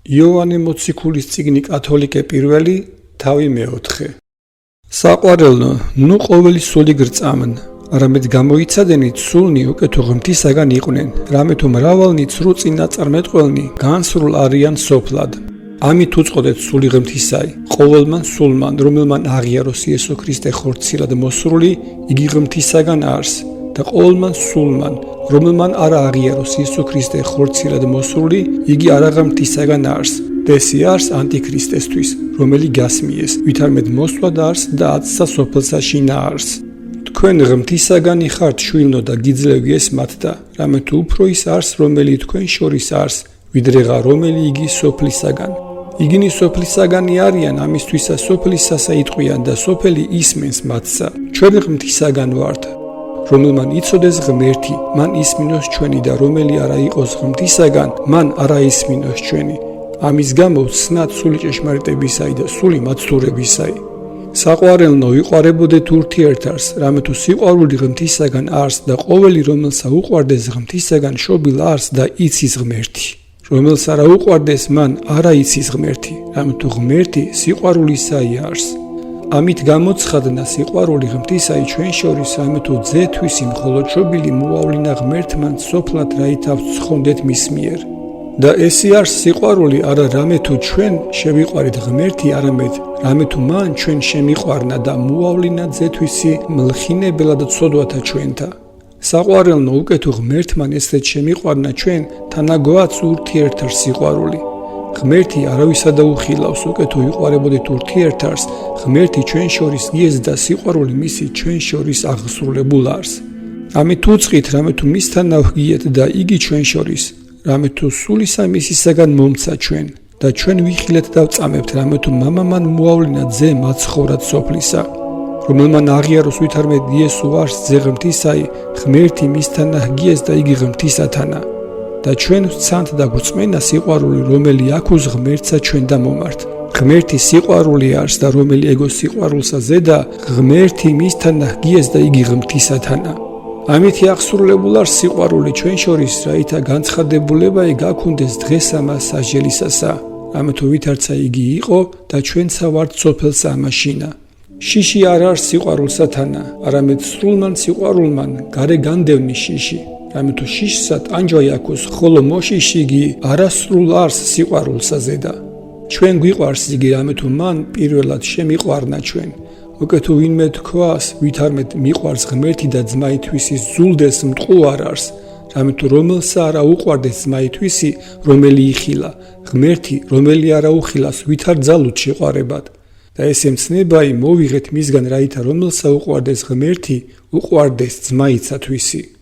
იოანე მოციქულის წიგნი კათოლიკე პირველი, თავი მეოთხე. საყვარელო, ნუ ყოველი სული გრწამნ, არამედ გამოიცადენით სულნი უკეთო ღმრთისაგან იყვნენ, რამე თუ მრავალნი ცრუ წინაწარმეტყველნი განსრულ არიან სოფლად. ამით უწყოდეთ სული ღმრთისაი, ყოველმან სულმან, რომელმან აღიაროს იესო ქრისტე ხორცილად მოსრული, იგი ღმრთისაგან არს და ყოველმან სულმან, რომელმან არა აღიაროს იესო ქრისტე ხორცილად მოსრული, იგი არა ღმრთისაგან არს. Დესი არს ანტიქრისტესთვის, რომელი გასმიეს, ვითარმედ მოსვლად არს და აცსა სოფელსა შინა არს. თქვენ ღმრთისაგანი ხართ შვილნო და გიძლევიეს მათთა, რამე თუ უფრო ის არს, რომელი თქვენ შორის არს, ვიდრეღა რომელი იგი სოფლისაგან. იგინი სოფლისაგანი არიან, ამისთვისა სოფლისასა იტყვიან და სოფელი ისმენს მათსა. ჩვენ ღმრთისაგან ვართ. რომელმან იცოდეს ღმერთი, მან ისმინოს ჩვენი და რომელი არა იყოს ღმრთისაგან, მან არა ისმინოს ჩვენი. ამის გამო ვცნათ სული ჭეშმარიტებისაი და სული მაცდურებისაი. საყვარელნო, ვიყვარებოდეთ ურთიერთარს, რამე თუ სიყვარული ღმრთისაგან არს და ყოველი რომელსა უყვარდეს ღმრთისაგან შობილ არს და იცის ღმერთი. რომელს არა უყვარდეს, მან არა იცის ღმერთი, რამე თუ ღმერთი სიყვარულისაი არს. ამით გამოცხადნა სიყვარული ღმრთისაი ჩვენ შორის, რამე თუ ძე თვისი მხოლოდ შობილი მოავლინა ღმერთმან სოფლად რაითავს ცხონდეთ მის მიერ. და ესი არს სიყვარული არა რამე თუ ჩვენ შევიყვარით ღმერთი, არამედ რამე თუ მან ჩვენ შემიყვარნა და მოავლინა ძე თვისი მლხინებელად ცოდვათა ჩვენთა. საყვარელნო, უკეთო ღმერთმან ესეთ შემიყვარნა ჩვენ, თანაგვაც ურთიერთარს სიყვარული. ღმერთი არავისა დაუხილავს, უკეთო ვიყვარებოდეთ ურთიერთარს, ღმერთი ჩვენ შორის გიეს და სიყვარული მისი ჩვენ შორის აღსრულებულ არს. ამით უწყით, რამე თუ მისთან ავგიეთ და იგი ჩვენ შორის, რამე თუ სულისა მისისაგან მომცა ჩვენ და ჩვენ ვიხილეთ და ვწამებთ, რამე თუ მამამან მოავლინა ძე მაცხოვრად სოფლისა. რომელმან აღიაროს ვითარმედ იესო არს ძე ღმრთისაი, ღმერთი მისთან აღგიეს და იგი ღმრთისათანა. და ჩვენ ვცანთ და გვწმენა სიყვარული, რომელი აქვს ღმერთსა ჩვენ და მომართ. ღმერთი სიყვარული არს და რომელი ეგოს სიყვარულსა ზედა, ღმერთი მისთან აღგიეს და იგი ღმრთისათანა. ამითი აღსრულებულ არს სიყვარული ჩვენ შორის, რაითა განცხადებულებაი გაქონდეს დღესა მას საჟელისასა, რამე თუ ვითარცა იგი იყო და ჩვენცა ვართ სოფელსა ამაშინა. შიში არ არს სიყვარულსათანა, არამედ სრულმან სიყვარულმან გარე განდევნის შიში. რამე თუ შიშსა ტანჯვაი აქვს, ხოლო მოშიშიგი არასრულ არს სიყვარულსა ზედა. ჩვენ გვიყვარს იგი, რამე თუ მან პირველად შემიყვარნა ჩვენ. უკეთო ვინმე თქვას, ვითარმედ მიყვარს ღმერთი და ძმაითვისი ზულდეს მტყუ არ არს, რამე თუ რომელსა არა უყვარდეს ძმაითვისი, რომელი იხილა, ღმერთი, რომელი არა უხილას, ვითარ ძალუთ შეყვარებად. და ესე მცნებაი მოვიღეთ მისგან, რაითა რომელსა უყვარდეს ღმერთი, უყვარდეს ძმაიცათვისი.